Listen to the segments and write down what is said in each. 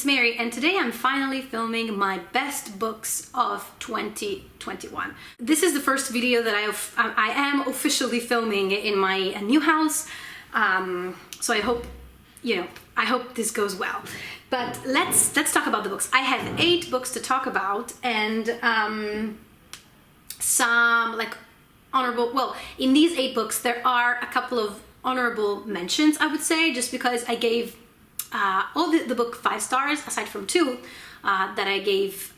it's Mary, and today I'm finally filming my best books of 2021. This is the first video that I am officially filming in my new house, so I hope, I hope this goes well. But let's talk about the books. I have 8 books to talk about, and some like honorable, well, in these 8 books there are a couple of honorable mentions, I would say, just because I gave all the book 5 stars, aside from 2 that I gave,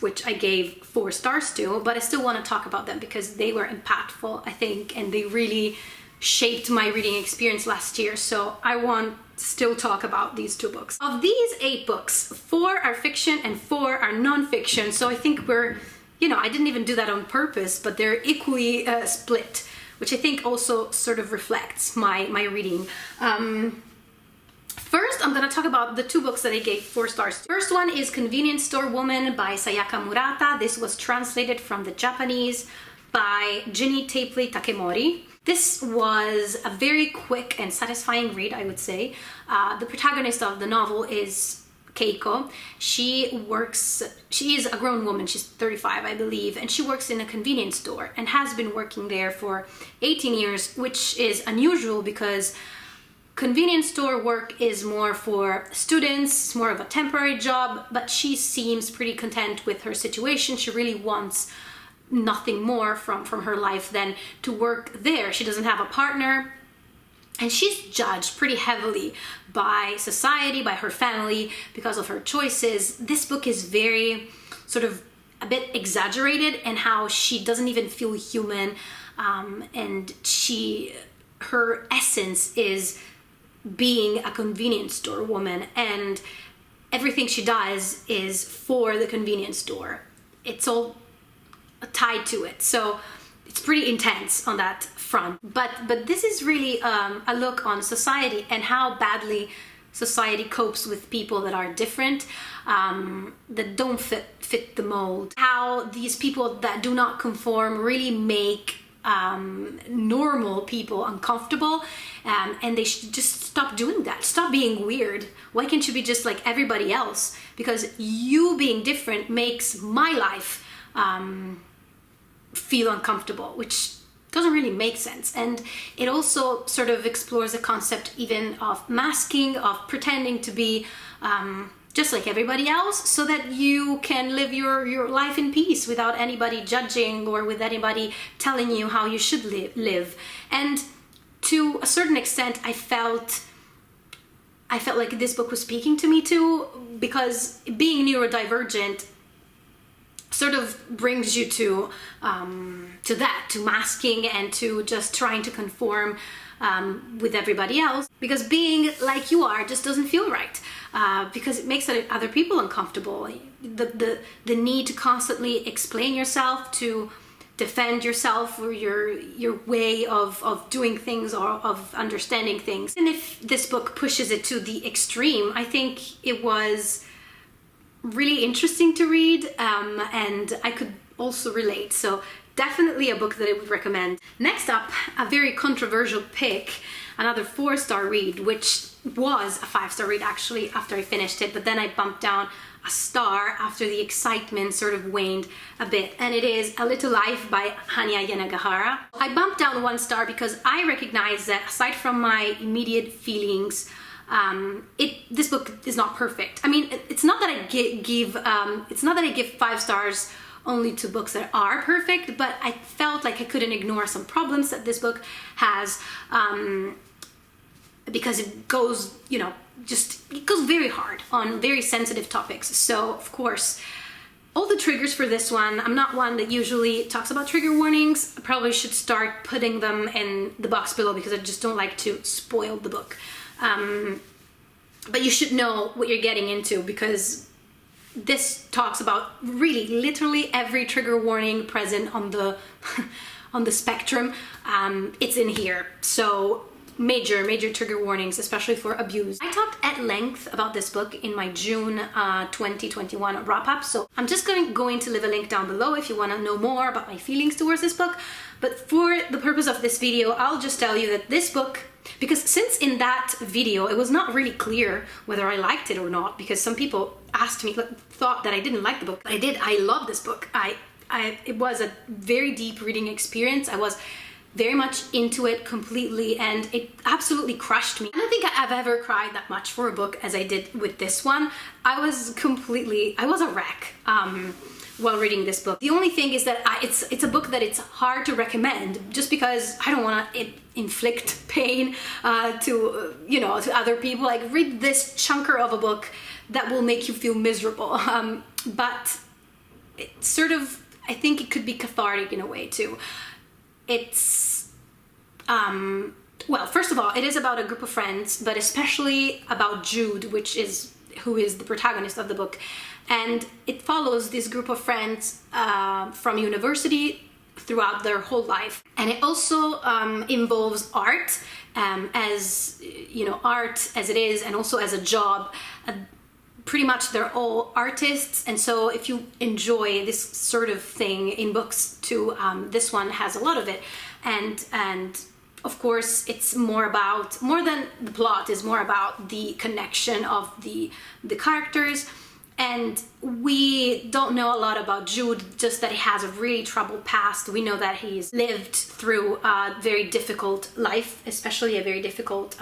which I gave 4 stars to, but I still want to talk about them because they were impactful, I think, and they really shaped my reading experience last year, so I want to still talk about these 2 books. Of these 8 books, 4 are fiction and 4 are non-fiction, so I think we're, I didn't even do that on purpose, but they're equally split, which I think also sort of reflects my reading. First, I'm going to talk about the 2 books that I gave 4 stars to. First one is Convenience Store Woman by Sayaka Murata. This was translated from the Japanese by Ginny Tapley Takemori. This was a very quick and satisfying read, I would say. The protagonist of the novel is Keiko. She is a grown woman, she's 35 I believe, and she works in a convenience store and has been working there for 18 years, which is unusual because convenience store work is more for students, it's more of a temporary job, but she seems pretty content with her situation. She really wants nothing more from her life than to work there. She doesn't have a partner, and she's judged pretty heavily by society, by her family, because of her choices. This book is very sort of a bit exaggerated in how she doesn't even feel human, and her essence is being a convenience store woman, and everything she does is for the convenience store. It's all tied to it, so it's pretty intense on that front. But this is really a look on society and how badly society copes with people that are different, that don't fit the mold. How these people that do not conform really make normal people uncomfortable, and they should just stop doing that. Stop being weird. Why can't you be just like everybody else? Because you being different makes my life feel uncomfortable, which doesn't really make sense. And it also sort of explores the concept even of masking, of pretending to be just like everybody else, so that you can live your life in peace without anybody judging or with anybody telling you how you should live. And to a certain extent, I felt like this book was speaking to me too, because being neurodivergent sort of brings you to that, to masking and to just trying to conform with everybody else, because being like you are just doesn't feel right, because it makes other people uncomfortable. The need to constantly explain yourself, to defend yourself or your way of doing things or of understanding things. And if this book pushes it to the extreme, I think it was really interesting to read, and I could also relate. So definitely a book that I would recommend. Next up, a very controversial pick, another 4-star read, which was a 5-star read actually after I finished it, but then I bumped down a star after the excitement sort of waned a bit, and it is A Little Life by Hanya Yanagihara. I bumped down 1 star because I recognize that aside from my immediate feelings, this book is not perfect. I mean, it's not that I give 5 stars only to books that are perfect, but I felt like I couldn't ignore some problems that this book has, because it goes, it goes very hard on very sensitive topics. So of course, all the triggers for this one, I'm not one that usually talks about trigger warnings. I probably should start putting them in the box below because I just don't like to spoil the book. But you should know what you're getting into, because this talks about really literally every trigger warning present on the on the spectrum. It's in here, so major trigger warnings, especially for abuse. I talked at length about this book in my June 2021 wrap-up, so I'm just going to leave a link down below if you want to know more about my feelings towards this book. But for the purpose of this video, I'll just tell you that this book, because since in that video it was not really clear whether I liked it or not, because some people asked me, thought that I didn't like the book, but I did. I love this book. It was a very deep reading experience. I was very much into it completely, and it absolutely crushed me. I don't think I've ever cried that much for a book as I did with this one. I was a wreck while reading this book. The only thing is that it's a book that it's hard to recommend, just because I don't want to inflict pain to other people. Like, read this chunker of a book that will make you feel miserable. But it sort of, I think it could be cathartic in a way too. It's, well, first of all, it is about a group of friends, but especially about Jude, who is the protagonist of the book. And it follows this group of friends from university throughout their whole life. And it also involves art, as it is, and also as a job. Pretty much they're all artists, and so if you enjoy this sort of thing in books too, this one has a lot of it. And of course it's more than the plot, is more about the connection of the characters. And we don't know a lot about Jude, just that he has a really troubled past. We know that he's lived through a very difficult life, especially a very difficult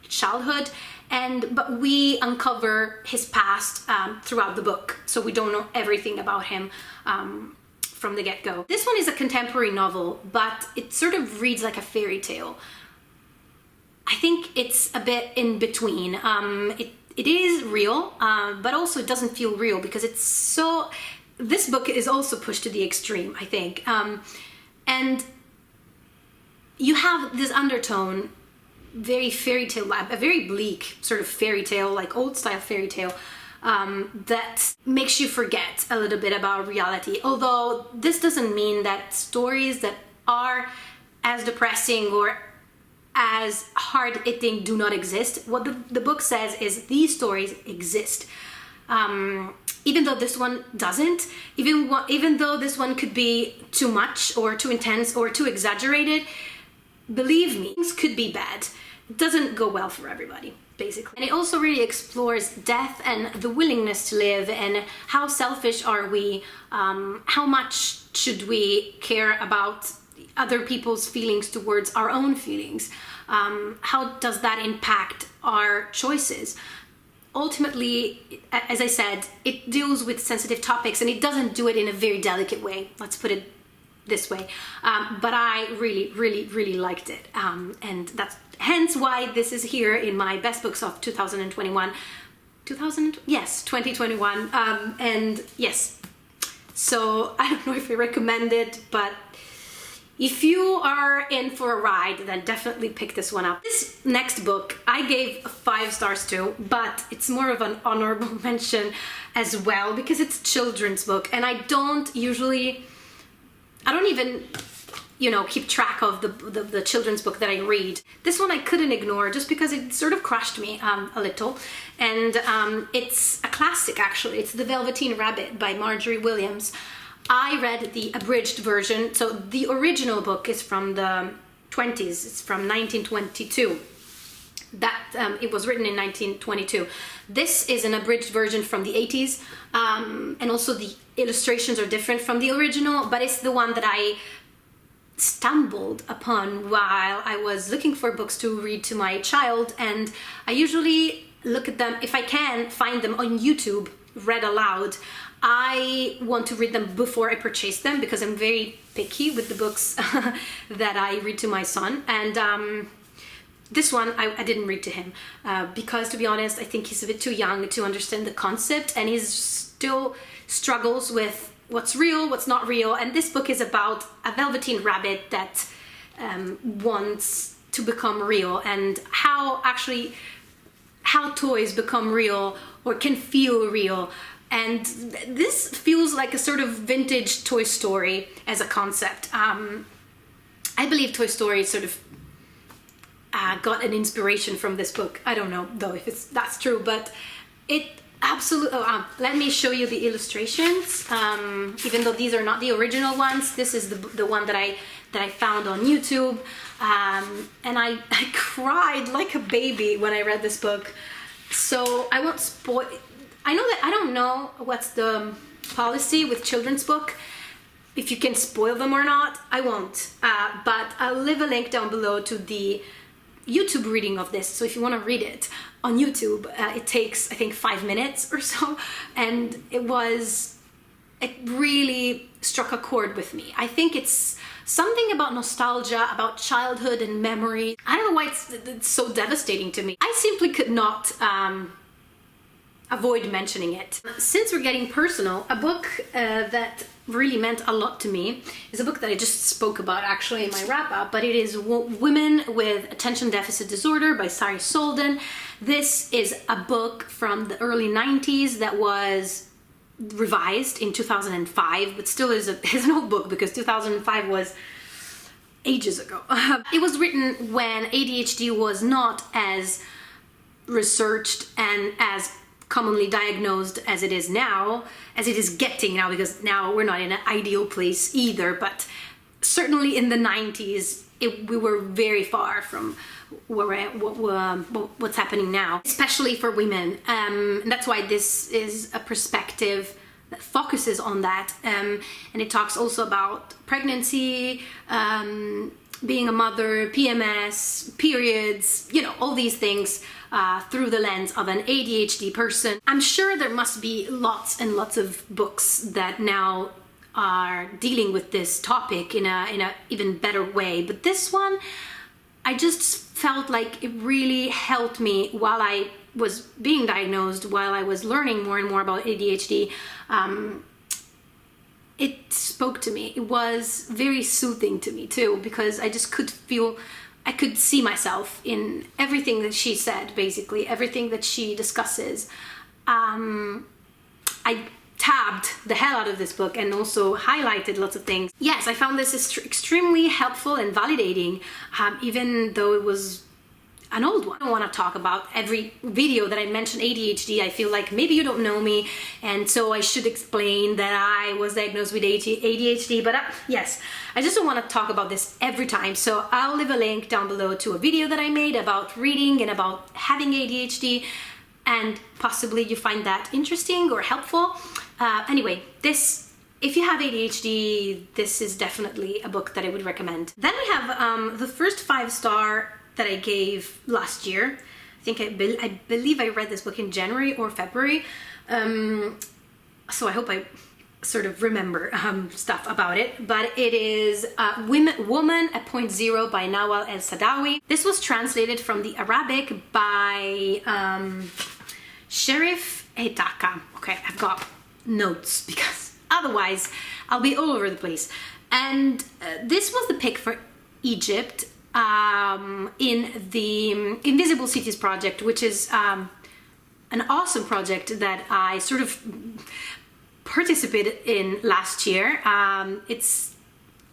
childhood. But we uncover his past throughout the book, so we don't know everything about him from the get-go. This one is a contemporary novel, but it sort of reads like a fairy tale. I think it's a bit in between. It is real, but also it doesn't feel real, because this book is also pushed to the extreme, I think. And you have this undertone, very fairy tale, a very bleak sort of fairy tale, like old style fairy tale, that makes you forget a little bit about reality. Although this doesn't mean that stories that are as depressing or as hard-hitting do not exist. What the book says is these stories exist. Even though this one doesn't, even though this one could be too much or too intense or too exaggerated, believe me, things could be bad. It doesn't go well for everybody, basically. And it also really explores death and the willingness to live, and how selfish are we, how much should we care about other people's feelings towards our own feelings, how does that impact our choices. Ultimately, as I said, it deals with sensitive topics, and it doesn't do it in a very delicate way, let's put it this way, but I really liked it, and that's hence why this is here in my best books of 2021. 2021, and yes, so I don't know if I recommend it, but if you are in for a ride, then definitely pick this one up. This next book I gave 5 stars to, but it's more of an honorable mention as well, because it's a children's book, and I don't even keep track of the children's book that I read. This one I couldn't ignore, just because it sort of crushed me a little. And it's a classic, actually. It's The Velveteen Rabbit by Margery Williams. I read the abridged version. So the original book is from the 20s. It's from 1922. It was written in 1922. This is an abridged version from the 80s. And also the illustrations are different from the original, but it's the one that I stumbled upon while I was looking for books to read to my child, and I usually look at them, if I can find them on YouTube, read aloud. I want to read them before I purchase them, because I'm very picky with the books that I read to my son, and this one I didn't read to him because, to be honest, I think he's a bit too young to understand the concept, and he still struggles with what's real, what's not real. And this book is about a velveteen rabbit that wants to become real, and how toys become real or can feel real. And this feels like a sort of vintage Toy Story as a concept. I believe Toy Story sort of got an inspiration from this book. I don't know though if that's true, but it absolutely. Let me show you the illustrations. Even though these are not the original ones, this is the one that I found on YouTube, and I cried like a baby when I read this book. So I won't spoil. I know that I don't know what's the policy with children's book, if you can spoil them or not. I won't, but I'll leave a link down below to the YouTube reading of this. So if you want to read it on YouTube, it takes I think 5 minutes or so, and it really struck a chord with me. I think it's something about nostalgia, about childhood and memory. I don't know why it's so devastating to me. I simply could not avoid mentioning it. Since we're getting personal, a book that really meant a lot to me is a book that I just spoke about actually in my wrap-up, but it is Women with Attention Deficit Disorder by Sari Solden. This is a book from the early 90s that was revised in 2005, but still is an old book because 2005 was ages ago. It was written when ADHD was not as researched and as commonly diagnosed as it is now, as it is getting now, because now we're not in an ideal place either, but certainly in the 90s we were very far from what's happening now, especially for women. And that's why this is a perspective that focuses on that, and it talks also about pregnancy, being a mother, PMS, periods, you know, all these things through the lens of an ADHD person. I'm sure there must be lots and lots of books that now are dealing with this topic in a even better way, but this one, I just felt like it really helped me while I was being diagnosed, while I was learning more and more about ADHD. It spoke to me. It was very soothing to me too, because I just could feel, I could see myself in everything that she said, basically, everything that she discusses. I tabbed the hell out of this book and also highlighted lots of things. Yes, I found this extremely helpful and validating, even though it was an old one. I don't want to talk about every video that I mention ADHD. I feel like maybe you don't know me, and so I should explain that I was diagnosed with ADHD, but yes, I just don't want to talk about this every time. So I'll leave a link down below to a video that I made about reading and about having ADHD, and possibly you find that interesting or helpful. Anyway, if you have ADHD, this is definitely a book that I would recommend. Then we have the first 5-star that I gave last year. I believe I read this book in January or February, so I hope I sort of remember stuff about it, but it is Woman at Point Zero by Nawal and Saadawi. This was translated from the Arabic by Sherif Etaka. Okay, I've got notes because otherwise I'll be all over the place. And this was the pick for Egypt in the Invisible Cities project, which is an awesome project that I sort of participated in last year. It's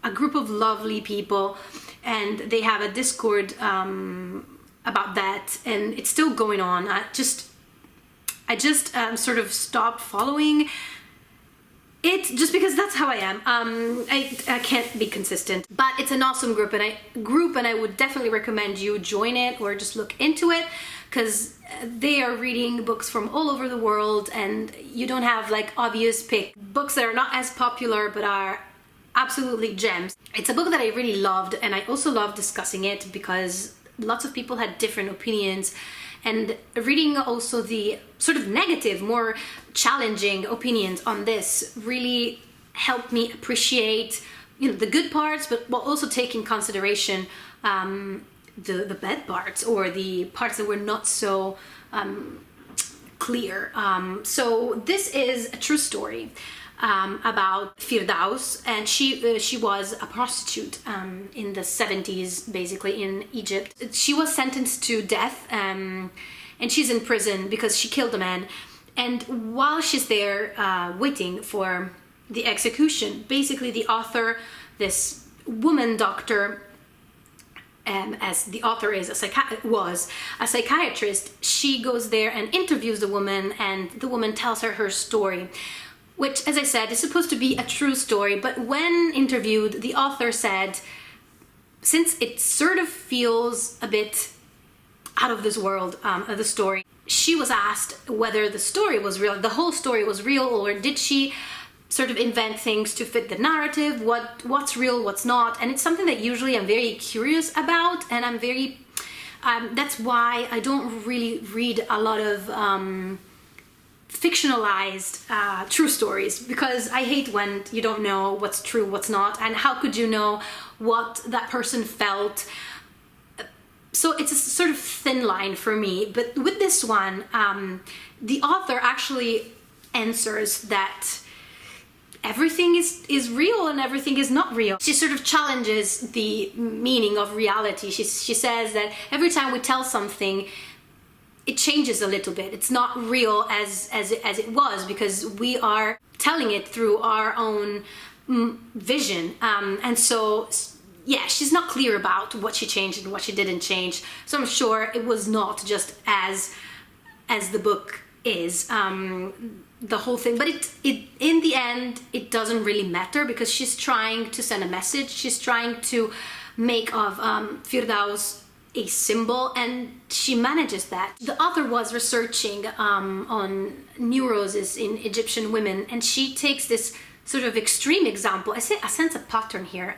a group of lovely people, and they have a Discord about that, and it's still going on. I just sort of stopped following it just because that's how I am. I can't be consistent, but it's an awesome group, and I would definitely recommend you join it or just look into it, because they are reading books from all over the world, and you don't have like obvious books that are not as popular but are absolutely gems. It's a book that I really loved, and I also love discussing it because lots of people had different opinions, and reading also the sort of negative, more challenging opinions on this really helped me appreciate, you know, the good parts, but while also take in consideration the bad parts, or the parts that were not so clear. So this is a true story about Firdaus, and she was a prostitute in the 70s, basically, in Egypt. She was sentenced to death, and she's in prison because she killed a man. And while she's there waiting for the execution, basically the author, this woman doctor, as the author is was a psychiatrist, she goes there and interviews the woman, and the woman tells her story, which, as I said, is supposed to be a true story. But when interviewed, the author said, since it sort of feels a bit out of this world, the story, she was asked whether the story was real, the whole story was real, or did she sort of invent things to fit the narrative, what's real, what's not. And it's something that usually I'm very curious about, and I'm very that's why I don't really read a lot of fictionalized true stories, because I hate when you don't know what's true, what's not, and how could you know what that person felt. So it's a sort of thin line for me. But with this one, the author actually answers that everything is real and everything is not real. She sort of challenges the meaning of reality. She says that every time we tell something, it changes a little bit. It's not real as it was, because we are telling it through our own vision. And so, yeah, she's not clear about what she changed and what she didn't change. So I'm sure it was not just as the book is, the whole thing. But it in the end, it doesn't really matter, because she's trying to send a message. She's trying to make of Firdaus a symbol, and she manages that. The author was researching on neuroses in Egyptian women, and she takes this sort of extreme example. I sense a pattern here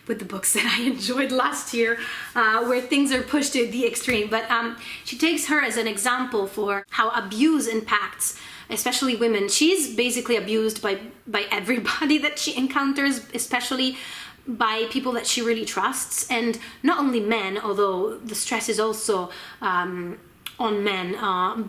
with the books that I enjoyed last year, where things are pushed to the extreme. But she takes her as an example for how abuse impacts, especially women. She's basically abused by everybody that she encounters, especially by people that she really trusts, and not only men, although the stress is also on men,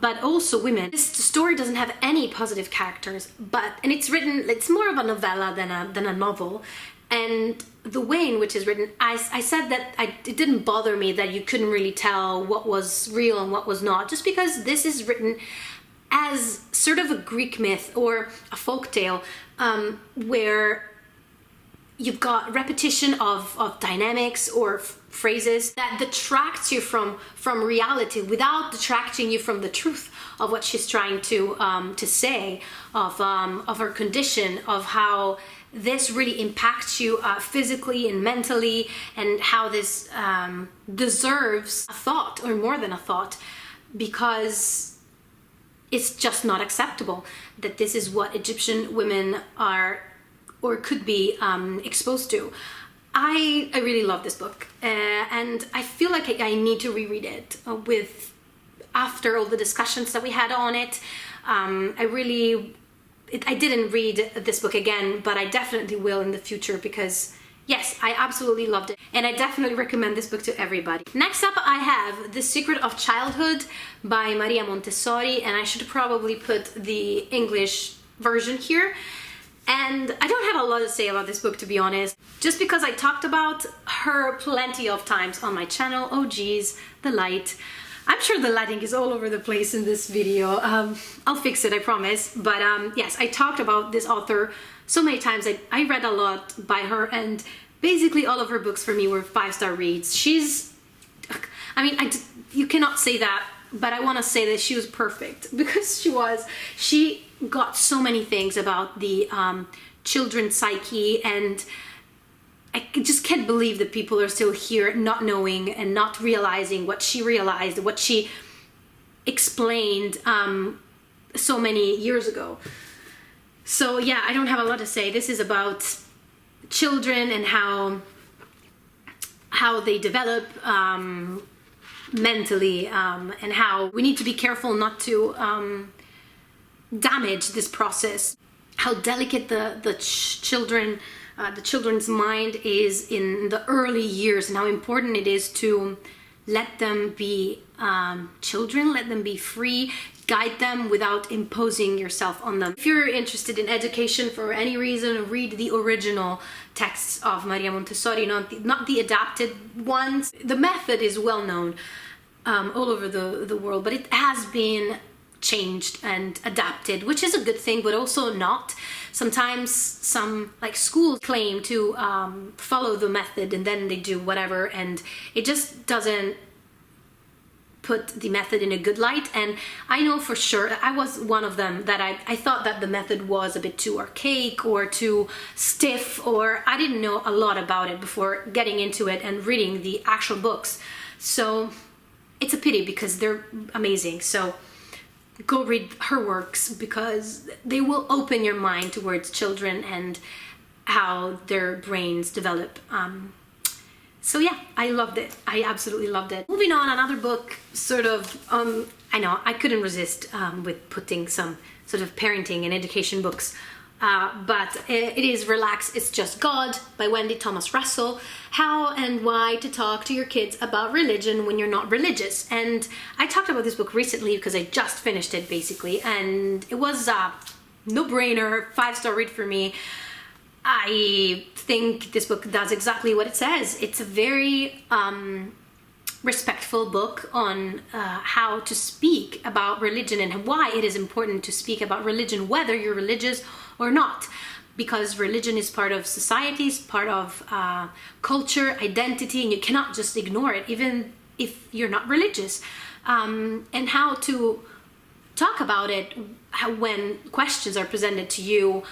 but also women. This story doesn't have any positive characters, and it's more of a novella than a novel. And the way in which it's written, I said that it didn't bother me that you couldn't really tell what was real and what was not, just because this is written as sort of a Greek myth or a folktale, where you've got repetition of dynamics or phrases that detracts you from reality without detracting you from the truth of what she's trying to say, of her condition, of how this really impacts you physically and mentally, and how this deserves a thought, or more than a thought, because it's just not acceptable that this is what Egyptian women are or could be exposed to. I really love this book, and I feel like I need to reread it after all the discussions that we had on it. I didn't read this book again, but I definitely will in the future, because yes, I absolutely loved it, and I definitely recommend this book to everybody. Next up, I have The Secret of Childhood by Maria Montessori, and I should probably put the English version here. And I don't have a lot to say about this book, to be honest, just because I talked about her plenty of times on my channel. Oh geez, the light. I'm sure the lighting is all over the place in this video. I'll fix it, I promise. But yes, I talked about this author so many times. I read a lot by her, and basically all of her books for me were 5-star reads. You cannot say that, but I want to say that she was perfect, because she got so many things about the children's psyche, and I just can't believe that people are still here not knowing and not realizing what she realized, what she explained so many years ago. So yeah, I don't have a lot to say. This is about children and how they develop mentally, and how we need to be careful not to damage this process, how delicate the children's mind is in the early years, and how important it is to let them be children, let them be free, guide them without imposing yourself on them. If you're interested in education for any reason, read the original texts of Maria Montessori, not the adapted ones. The method is well known all over the world, but it has been changed and adapted, which is a good thing, but also not. Sometimes some like schools claim to follow the method and then they do whatever, and it just doesn't put the method in a good light. And I know for sure, I was one of them, that I thought that the method was a bit too archaic or too stiff, or I didn't know a lot about it before getting into it and reading the actual books. So it's a pity because they're amazing. So go read her works because they will open your mind towards children and how their brains develop. So yeah, I loved it. I absolutely loved it. Moving on, another book, sort of, I know, I couldn't resist with putting some sort of parenting and education books, but it is Relax, It's Just God by Wendy Thomas Russell. How and why to talk to your kids about religion when you're not religious. And I talked about this book recently because I just finished it basically, and it was a no-brainer, 5-star read for me. I think this book does exactly what it says. It's a very respectful book on how to speak about religion and why it is important to speak about religion, whether you're religious or not. Because religion is part of society, is part of culture, identity, and you cannot just ignore it, even if you're not religious. And how to talk about it when questions are presented to you,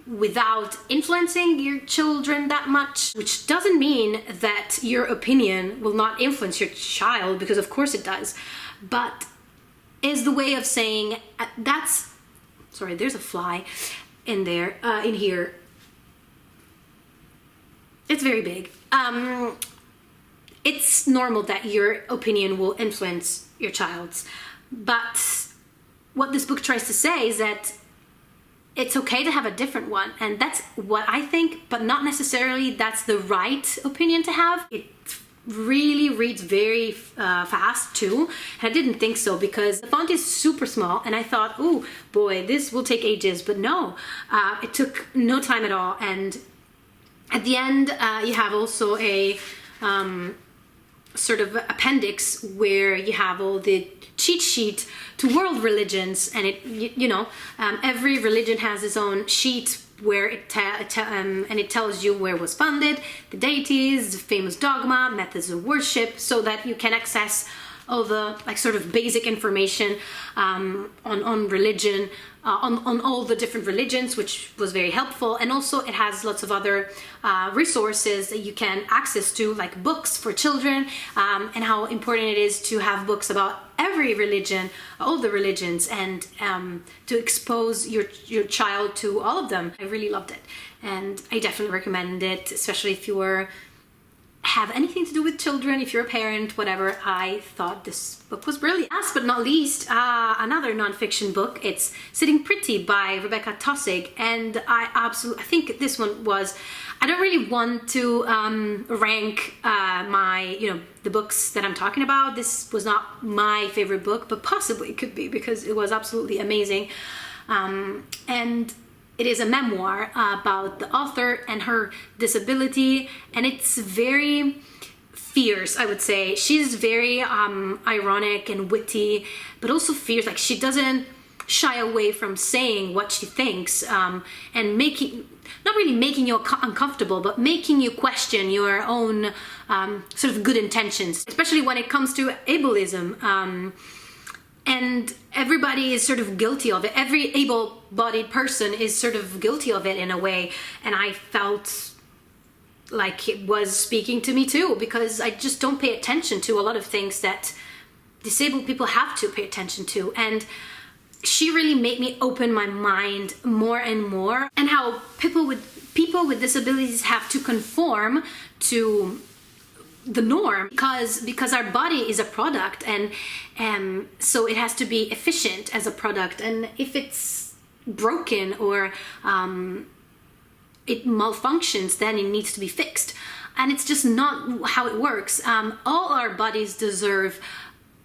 without influencing your children that much, which doesn't mean that your opinion will not influence your child, because of course it does, but is the way of saying that's, sorry, there's a fly in there, in here. It's very big. It's normal that your opinion will influence your child's, but what this book tries to say is that it's okay to have a different one, and that's what I think, but not necessarily that's the right opinion to have. It really reads very fast too, and I didn't think so because the font is super small, and I thought, oh boy, this will take ages, but no, it took no time at all. And at the end, you have also a sort of appendix where you have all the cheat sheet to world religions, and it, you know, every religion has its own sheet where and it tells you where it was founded, the deities, the famous dogma, methods of worship, so that you can access all the like sort of basic information on religion, on all the different religions, which was very helpful. And also it has lots of other resources that you can access to, like books for children, and how important it is to have books about every religion, all the religions, and to expose your child to all of them. I really loved it, and I definitely recommend it, especially if you have anything to do with children, if you're a parent, whatever. I thought this book was brilliant. Last but not least, another non-fiction book. It's Sitting Pretty by Rebekah Taussig, and I think this one was, I don't really want to rank the books that I'm talking about. This was not my favorite book, but possibly it could be, because it was absolutely amazing. And it is a memoir about the author and her disability, and it's very fierce, I would say. She's very ironic and witty, but also fierce. Like, she doesn't shy away from saying what she thinks, and not really making you uncomfortable, but making you question your own sort of good intentions, especially when it comes to ableism. And everybody is sort of guilty of it. Every able-bodied person is sort of guilty of it in a way. And I felt like it was speaking to me too, because I just don't pay attention to a lot of things that disabled people have to pay attention to. And she really made me open my mind more and more, and how people with disabilities have to conform to the norm because our body is a product, and so it has to be efficient as a product, and if it's broken or it malfunctions, then it needs to be fixed, and it's just not how it works. All our bodies deserve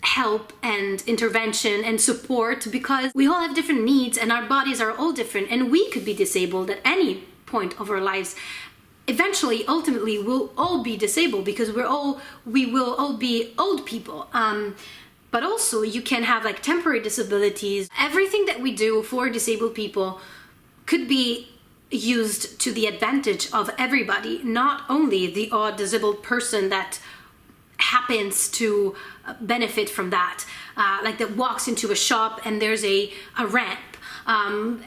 help and intervention and support, because we all have different needs and our bodies are all different, and we could be disabled at any point of our lives. Eventually, ultimately, we'll all be disabled because we will all be old people. but also you can have like temporary disabilities. Everything that we do for disabled people could be used to the advantage of everybody, not only the odd disabled person that happens to benefit from that, like that walks into a shop and there's a ramp.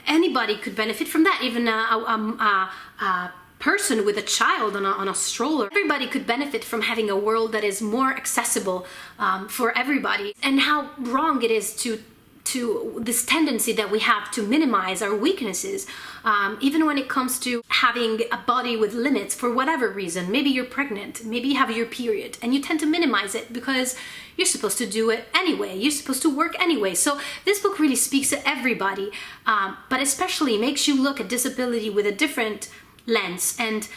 Anybody could benefit from that, even a person with a child on a stroller. Everybody could benefit from having a world that is more accessible for everybody. And how wrong it is to this tendency that we have to minimize our weaknesses, even when it comes to having a body with limits for whatever reason. Maybe you're pregnant, maybe you have your period, and you tend to minimize it because you're supposed to do it anyway, you're supposed to work anyway. So this book really speaks to everybody, but especially makes you look at disability with a different lens, and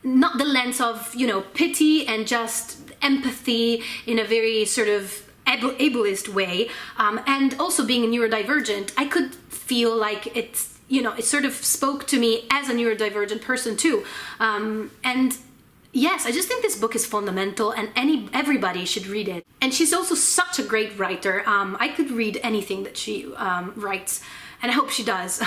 not the lens of, you know, pity and just empathy in a very sort of ableist way, and also being a neurodivergent, I could feel like it's, you know, it sort of spoke to me as a neurodivergent person too. And yes, I just think this book is fundamental, and everybody should read it. And she's also such a great writer. I could read anything that she writes, and I hope she does.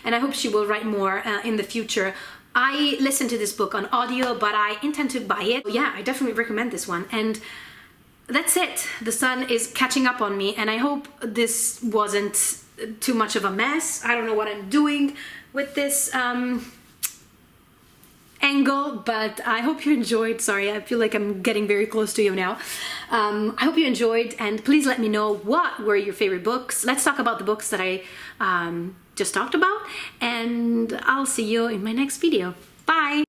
And I hope she will write more in the future. I listened to this book on audio, but I intend to buy it. Yeah, I definitely recommend this one. And that's it. The sun is catching up on me, and I hope this wasn't too much of a mess. I don't know what I'm doing with this angle, but I hope you enjoyed. Sorry, I feel like I'm getting very close to you now. I hope you enjoyed, and please let me know what were your favorite books. Let's talk about the books that I just talked about, and I'll see you in my next video. Bye!